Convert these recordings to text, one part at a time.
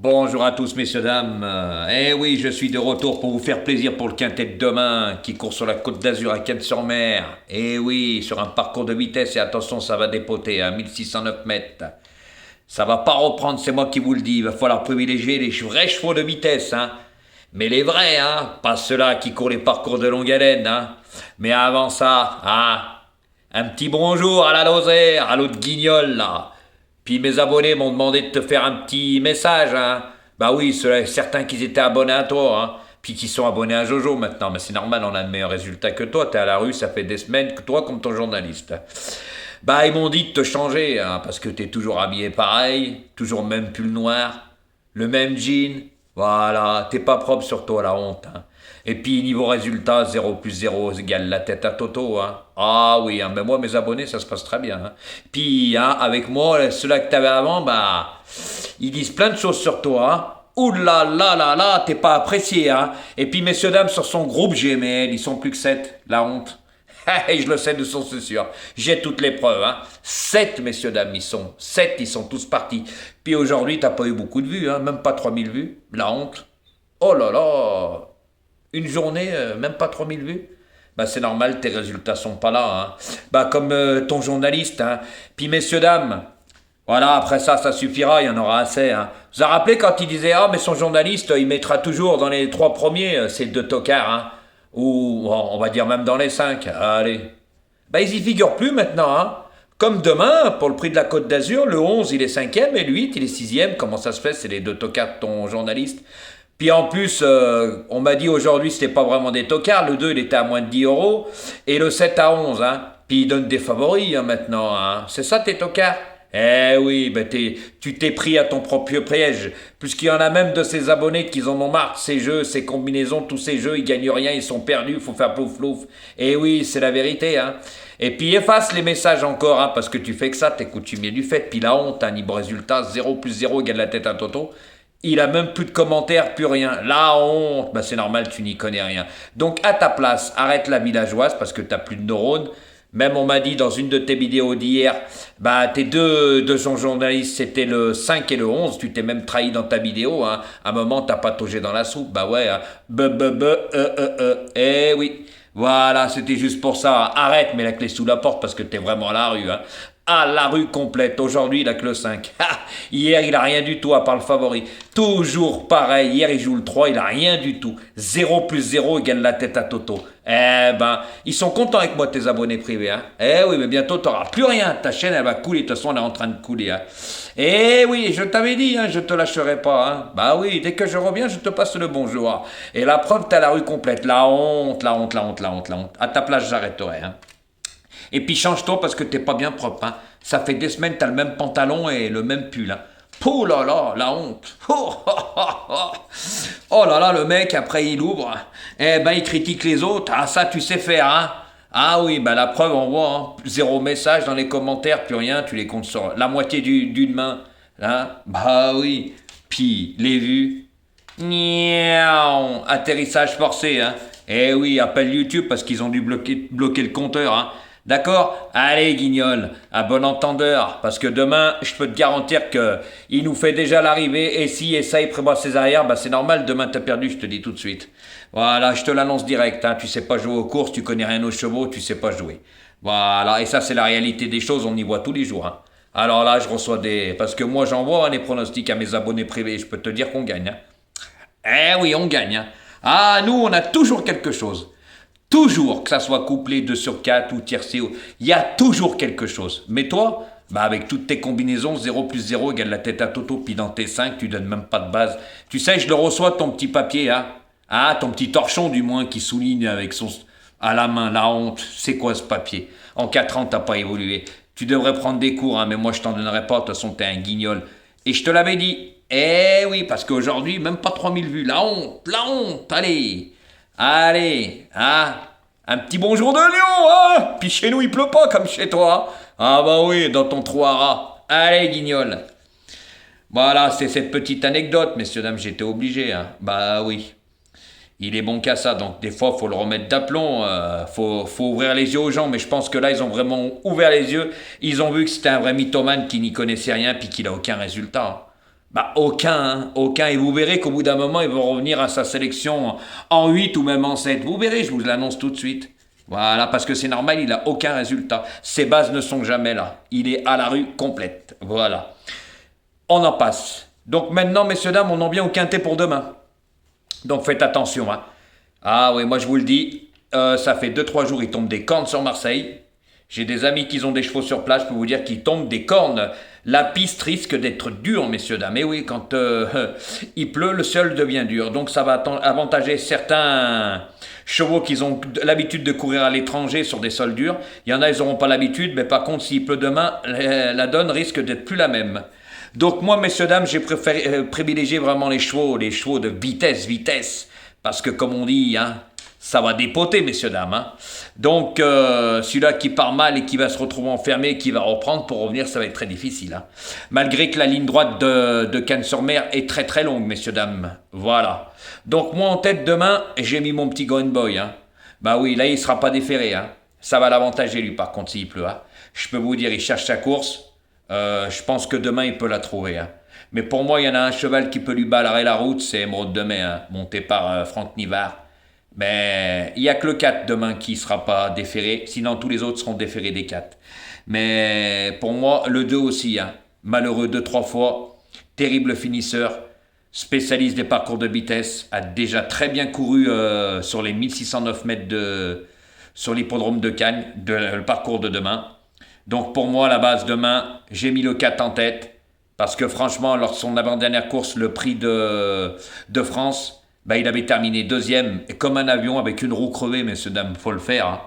Bonjour à tous, messieurs, dames. Eh oui, je suis de retour pour vous faire plaisir pour le quintet de demain qui court sur la Côte d'Azur à Cannes-sur-Mer. Eh oui, sur un parcours de vitesse et attention, ça va dépoter à 1609 mètres. Ça va pas reprendre, c'est moi qui vous le dis. Il va falloir privilégier les vrais chevaux de vitesse, hein. Mais les vrais, hein. Pas ceux-là qui courent les parcours de longue haleine, hein. Mais avant ça, un petit bonjour à la Lozère, à l'autre guignol, là. Puis mes abonnés m'ont demandé de te faire un petit message, hein. Bah oui, certains qui étaient abonnés à toi, hein. Puis qui sont abonnés à Jojo maintenant. Mais c'est normal, on a de meilleurs résultats que toi. T'es à la rue, ça fait des semaines que toi comme ton journaliste. Bah ils m'ont dit de te changer, hein, parce que t'es toujours habillé pareil, toujours le même pull noir, le même jean. Voilà, t'es pas propre sur toi, la honte, hein. Et puis niveau résultat, 0 + 0 égale la tête à Toto, hein. Ah oui, hein, mais moi, mes abonnés, ça se passe très bien, hein. Puis, hein, avec moi, ceux-là que t'avais avant, bah, ils disent plein de choses sur toi, hein. Ouh là là là là, t'es pas apprécié, hein. Et puis, messieurs, dames, sur son groupe Gmail, ils sont plus que 7, la honte. Et je le sais de source sûre. J'ai toutes les preuves, hein. 7, messieurs, dames, ils sont. 7, ils sont tous partis. Puis aujourd'hui, t'as pas eu beaucoup de vues, hein. Même pas 3000 vues. La honte. Oh là là. Une journée, même pas 3000 vues. Bah c'est normal, tes résultats sont pas là, hein. Bah comme ton journaliste, hein. Puis messieurs, dames, voilà, après ça, ça suffira, il y en aura assez, hein. Vous avez rappelé quand il disait, ah mais son journaliste, il mettra toujours dans les 3 premiers, ces 2 tocards, hein. Ou on va dire même dans les 5, allez. Bah ils y figurent plus maintenant, hein. Comme demain, pour le prix de la Côte d'Azur, le 11 il est 5e et le 8 il est 6e. Comment ça se fait? C'est les 2 tocards de ton journaliste. Puis en plus, on m'a dit aujourd'hui c'était pas vraiment des tocards. Le 2 il était à moins de 10 euros et le 7 à 11, hein. Puis ils donnent des favoris, hein, maintenant, hein. C'est ça tes tocards? Eh oui, ben tu t'es pris à ton propre piège. Puisqu'il y en a même de ces abonnés qui en ont marre, ces jeux, ces combinaisons, tous ces jeux, ils gagnent rien, ils sont perdus, faut faire plouf plouf. Eh oui, c'est la vérité, hein. Et puis efface les messages encore, hein, parce que tu fais que ça, t'es coutumier du fait. Puis la honte, hein, niveau résultat, 0 + 0 égale la tête à Toto. Il a même plus de commentaires, plus rien. La honte, bah c'est normal, tu n'y connais rien. Donc à ta place, arrête la villageoise parce que t'as plus de neurones. Même on m'a dit dans une de tes vidéos d'hier, bah tes deux journalistes c'était le 5 et le 11, tu t'es même trahi dans ta vidéo, hein. À un moment t'as pataugé dans la soupe, bah ouais, hein. Eh oui, voilà, c'était juste pour ça. Arrête, mets la clé sous la porte parce que t'es vraiment à la rue, hein. À la rue complète. Aujourd'hui, il a que le 5. Hier, il a rien du tout à part le favori. Toujours pareil. Hier, il joue le 3, il a rien du tout. 0 + 0 égale la tête à Toto. Eh ben, ils sont contents avec moi, tes abonnés privés, hein. Eh oui, mais bientôt, t'auras plus rien. Ta chaîne, elle va couler. De toute façon, elle est en train de couler, hein. Eh oui, je t'avais dit, hein, je te lâcherai pas, hein. Bah oui, dès que je reviens, je te passe le bonjour. Et la preuve, t'as la rue complète. La honte, la honte, la honte, la honte, la honte. À ta place, j'arrêterai, hein. Et puis change-toi parce que t'es pas bien propre, hein. Ça fait des semaines, t'as le même pantalon et le même pull, hein. Oh là là, la honte. Oh là là, le mec, après il ouvre. Eh ben, il critique les autres. Ah, ça, tu sais faire, hein. Ah oui, ben la preuve, on voit, hein. 0 message dans les commentaires, plus rien, tu les comptes sur la moitié d'une main. Hein. Bah oui. Puis, les vues. Niaou. Atterrissage forcé, hein. Eh oui, appelle YouTube parce qu'ils ont dû bloquer le compteur, hein. D'accord? Allez, guignol, à bon entendeur, parce que demain, je peux te garantir que il nous fait déjà l'arrivée, et si ça, il prévoit ses arrières, bah c'est normal, demain t'as perdu, je te dis tout de suite. Voilà, je te l'annonce direct, hein, tu sais pas jouer aux courses, tu connais rien aux chevaux, tu sais pas jouer. Voilà, et ça c'est la réalité des choses, on y voit tous les jours, hein. Alors là, je reçois parce que moi j'envoie, hein, les pronostics à mes abonnés privés, je peux te dire qu'on gagne, hein. Eh oui, on gagne, hein. Ah, nous, on a toujours quelque chose. Toujours, que ça soit couplé 2 sur 4 ou tiercé, il y a toujours quelque chose. Mais toi, bah avec toutes tes combinaisons, 0 + 0 égale la tête à Toto, puis dans tes 5, tu donnes même pas de base. Tu sais, je le reçois, ton petit papier, hein. Ah, ton petit torchon du moins, qui souligne avec son... à la main, la honte. C'est quoi ce papier? En 4 ans, t'as pas évolué. Tu devrais prendre des cours, hein, mais moi je t'en donnerai pas, de toute façon t'es un guignol. Et je te l'avais dit. Eh oui, parce qu'aujourd'hui, même pas 3000 vues. La honte, allez. Allez, hein, un petit bonjour de Lyon, hein. Puis chez nous, il pleut pas comme chez toi. Ah bah oui, dans ton trou à rats. Allez, guignol. Voilà, c'est cette petite anecdote, messieurs, dames, j'étais obligé, hein. Bah oui. Il est bon qu'à ça, donc des fois, faut le remettre d'aplomb. Faut ouvrir les yeux aux gens, mais je pense que là, ils ont vraiment ouvert les yeux. Ils ont vu que c'était un vrai mythomane qui n'y connaissait rien, puis qu'il a aucun résultat. Bah aucun, hein, aucun. Et vous verrez qu'au bout d'un moment, il va revenir à sa sélection en 8 ou même en 7. Vous verrez, je vous l'annonce tout de suite. Voilà, parce que c'est normal, il n'a aucun résultat. Ses bases ne sont jamais là. Il est à la rue complète. Voilà. On en passe. Donc maintenant, messieurs, dames, on en vient au quintet pour demain. Donc faites attention. Hein. Ah oui, moi je vous le dis, ça fait 2-3 jours, il tombe des cornes sur Marseille. J'ai des amis qui ont des chevaux sur place, je peux vous dire qu'ils tombent des cornes. La piste risque d'être dure, messieurs, dames. Et oui, quand il pleut, le sol devient dur. Donc ça va avantager certains chevaux qui ont l'habitude de courir à l'étranger sur des sols durs. Il y en a, ils n'auront pas l'habitude, mais par contre, s'il pleut demain, la donne risque d'être plus la même. Donc moi, messieurs, dames, j'ai privilégié vraiment les chevaux de vitesse. Parce que comme on dit, hein, ça va dépoter, messieurs, dames. Hein. Donc, celui-là qui part mal et qui va se retrouver enfermé, qui va reprendre, pour revenir, ça va être très difficile. Hein. Malgré que la ligne droite de Cannes-sur-Mer est très très longue, messieurs, dames. Voilà. Donc, moi, en tête, demain, j'ai mis mon petit Golden Boy. Hein. Bah oui, là, il ne sera pas déféré. Hein. Ça va l'avantager, lui, par contre, s'il pleut. Hein. Je peux vous dire, il cherche sa course. Je pense que demain, il peut la trouver. Hein. Mais pour moi, il y en a un cheval qui peut lui balarer la route, c'est Émeraude de Mai, hein, monté par Franck Nivard. Mais il n'y a que le 4 demain qui ne sera pas déféré, sinon tous les autres seront déférés des 4. Mais pour moi, le 2 aussi, hein, malheureux 2-3 fois, terrible finisseur, spécialiste des parcours de vitesse, a déjà très bien couru sur les 1609 mètres sur l'hippodrome de Cannes, le parcours de demain. Donc pour moi, à la base, demain, j'ai mis le 4 en tête. Parce que franchement, lors de son avant-dernière course, le prix de France, bah, il avait terminé deuxième, comme un avion avec une roue crevée, messieurs, dames, faut le faire. Hein.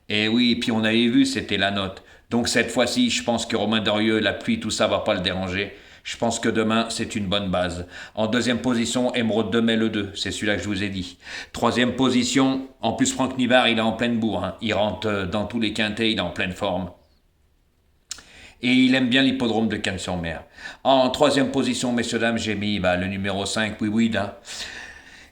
Et oui, puis on avait vu, c'était la note. Donc cette fois-ci, je pense que Romain Dorieux, la pluie, tout ça va pas le déranger. Je pense que demain, c'est une bonne base. En deuxième position, Émeraude de Mai, le 2. C'est celui-là que je vous ai dit. Troisième position, en plus, Franck Nivard, il est en pleine bourre. Hein. Il rentre dans tous les quintets, il est en pleine forme. Et il aime bien l'hippodrome de Cannes-sur-Mer. En troisième position, messieurs, dames, j'ai mis le numéro 5, Oui. Hein.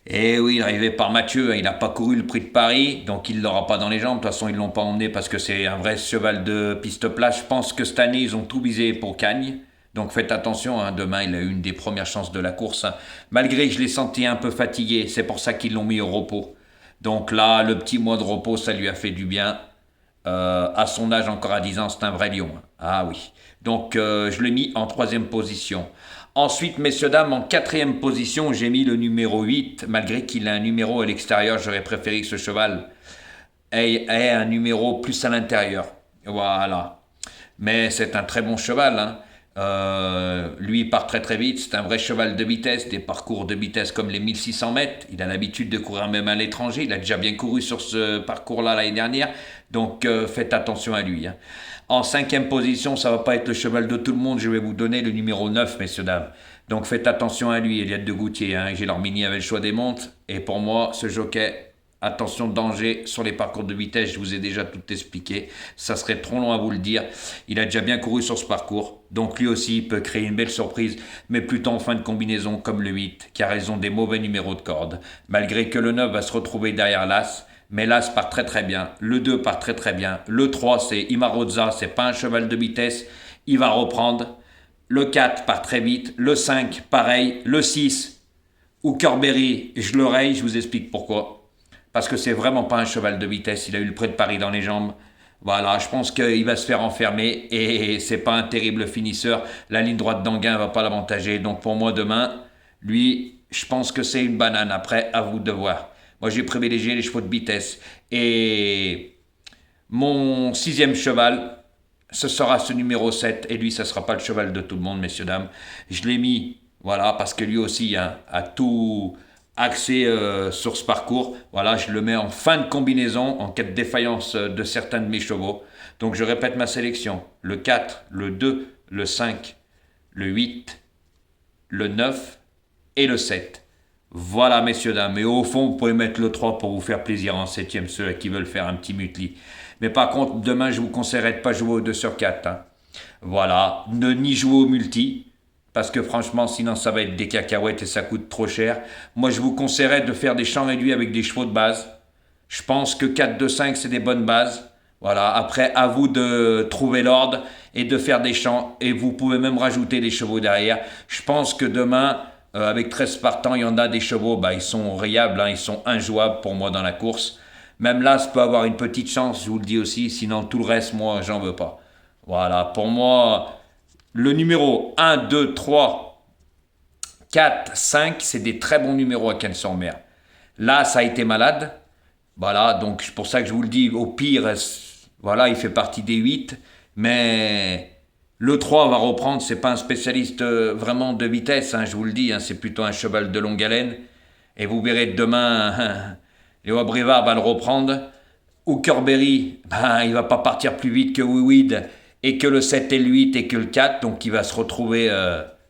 Et oui, arrivé par Mathieu, il n'a pas couru le prix de Paris, donc il ne l'aura pas dans les jambes. De toute façon, ils ne l'ont pas emmené parce que c'est un vrai cheval de piste plate. Je pense que cette année, ils ont tout visé pour Cagnes. Donc faites attention, hein, demain, il a eu une des premières chances de la course. Hein. Malgré que je l'ai senti un peu fatigué, c'est pour ça qu'ils l'ont mis au repos. Donc là, le petit mois de repos, ça lui a fait du bien. À son âge, encore à 10 ans, c'est un vrai lion. Ah oui. Donc, je l'ai mis en troisième position. Ensuite, messieurs, dames, en quatrième position, j'ai mis le numéro 8. Malgré qu'il a un numéro à l'extérieur, j'aurais préféré que ce cheval ait un numéro plus à l'intérieur. Voilà. Mais c'est un très bon cheval. Hein. Lui, il part très très vite. C'est un vrai cheval de vitesse. Des parcours de vitesse comme les 1600 mètres. Il a l'habitude de courir même à l'étranger. Il a déjà bien couru sur ce parcours-là l'année dernière. Donc, faites attention à lui. Hein. En cinquième position, ça ne va pas être le cheval de tout le monde. Je vais vous donner le numéro 9, messieurs, dames. Donc, faites attention à lui, Eliade de Goutier. Hein. Gilles-Armini avait le choix des montres. Et pour moi, ce jockey, attention de danger sur les parcours de vitesse. Je vous ai déjà tout expliqué. Ça serait trop long à vous le dire. Il a déjà bien couru sur ce parcours. Donc, lui aussi, il peut créer une belle surprise. Mais plutôt en fin de combinaison, comme le 8, qui a raison des mauvais numéros de corde. Malgré que le 9 va se retrouver derrière l'As. Mais l'As part très très bien, le 2 part très très bien, le 3 c'est Imarozza, c'est pas un cheval de vitesse, il va reprendre, le 4 part très vite, le 5 pareil, le 6 ou Corberry, je le raye, je vous explique pourquoi. Parce que c'est vraiment pas un cheval de vitesse, il a eu le prix de Paris dans les jambes. Voilà, je pense qu'il va se faire enfermer et c'est pas un terrible finisseur. La ligne droite d'Anguin va pas l'avantager, donc pour moi demain, lui, je pense que c'est une banane, après à vous de voir. Moi, j'ai privilégié les chevaux de vitesse. Et mon sixième cheval, ce sera ce numéro 7. Et lui, ça ne sera pas le cheval de tout le monde, messieurs, dames. Je l'ai mis, voilà, parce que lui aussi a tout axé sur ce parcours. Voilà, je le mets en fin de combinaison, en cas de défaillance de certains de mes chevaux. Donc, je répète ma sélection. Le 4, le 2, le 5, le 8, le 9 et le 7. Voilà, messieurs, dames. Et au fond, vous pouvez mettre le 3 pour vous faire plaisir en septième, ceux qui veulent faire un petit mutli. Mais par contre, demain, je vous conseillerais de pas jouer au 2 sur 4. Hein. Voilà. Ne ni jouer au multi, parce que franchement, sinon, ça va être des cacahuètes et ça coûte trop cher. Moi, je vous conseillerais de faire des champs réduits avec des chevaux de base. Je pense que 4, 2, 5, c'est des bonnes bases. Voilà, après, à vous de trouver l'ordre et de faire des champs. Et vous pouvez même rajouter des chevaux derrière. Je pense que demain, avec 13 partants, il y en a des chevaux, bah, ils sont rayables, hein, ils sont injouables pour moi dans la course. Même là, ça peut avoir une petite chance, je vous le dis aussi. Sinon, tout le reste, moi, j'en veux pas. Voilà, pour moi, le numéro 1, 2, 3, 4, 5, c'est des très bons numéros à Cannes-sur-Mer. Là, ça a été malade. Voilà, donc c'est pour ça que je vous le dis, au pire, voilà, il fait partie des 8, mais le 3 va reprendre, c'est pas un spécialiste vraiment de vitesse, hein, je vous le dis, hein, c'est plutôt un cheval de longue haleine, et vous verrez demain, Léo Brivard va le reprendre. Hookerberry, ben, il va pas partir plus vite que Wiwid, et que le 7 et le 8 et que le 4, donc il va se retrouver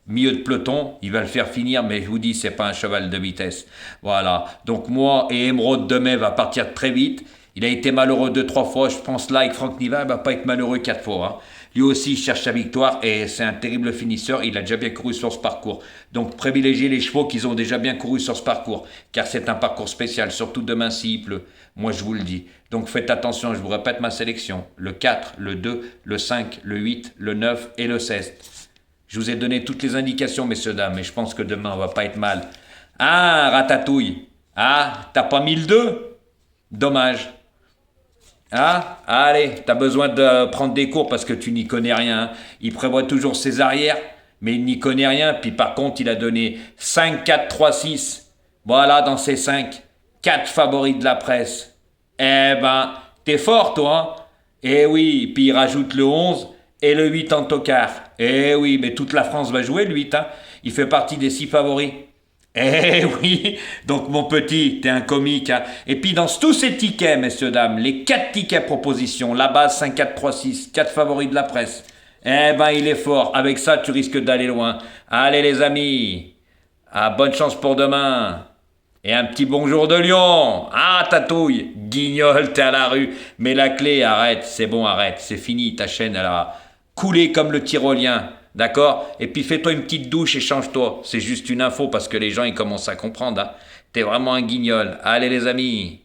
milieu de peloton, il va le faire finir, mais je vous dis, c'est pas un cheval de vitesse. Voilà, donc moi et Emeraude de Mai va partir très vite. Il a été malheureux 2-3 fois, je pense là avec Franck Niva, il va pas être malheureux 4 fois. Hein. Lui aussi il cherche sa victoire et c'est un terrible finisseur, il a déjà bien couru sur ce parcours. Donc privilégiez les chevaux qui ont déjà bien couru sur ce parcours, car c'est un parcours spécial, surtout demain s'il pleut, moi je vous le dis. Donc faites attention, je vous répète ma sélection, le 4, le 2, le 5, le 8, le 9 et le 16. Je vous ai donné toutes les indications, messieurs, dames, mais je pense que demain, on va pas être mal. Ah, Ratatouille. Ah, t'as pas mis le 2? Dommage. Ah, allez, t'as besoin de prendre des cours parce que tu n'y connais rien. Hein. Il prévoit toujours ses arrières, mais il n'y connaît rien. Puis par contre, il a donné 5, 4, 3, 6. Voilà, dans ces 5, 4 favoris de la presse. Eh ben, t'es fort, toi, hein? Eh oui, puis il rajoute le 11 et le 8 en tocard. Eh oui, mais toute la France va jouer le 8, hein. Il fait partie des 6 favoris. Eh oui, donc mon petit, t'es un comique. Hein. Et puis dans tous ces tickets, messieurs, dames, les 4 tickets propositions, la base 5, 4, 3, 6, 4 favoris de la presse. Eh ben, il est fort. Avec ça, tu risques d'aller loin. Allez, les amis. Ah, bonne chance pour demain. Et un petit bonjour de Lyon. Ah, tatouille. Guignol, t'es à la rue. Mais la clé, arrête. C'est bon, arrête. C'est fini, ta chaîne, elle a coulé comme le tyrolien. D'accord? Et puis fais-toi une petite douche et change-toi. C'est juste une info parce que les gens, ils commencent à comprendre. Hein. T'es vraiment un guignol. Allez, les amis.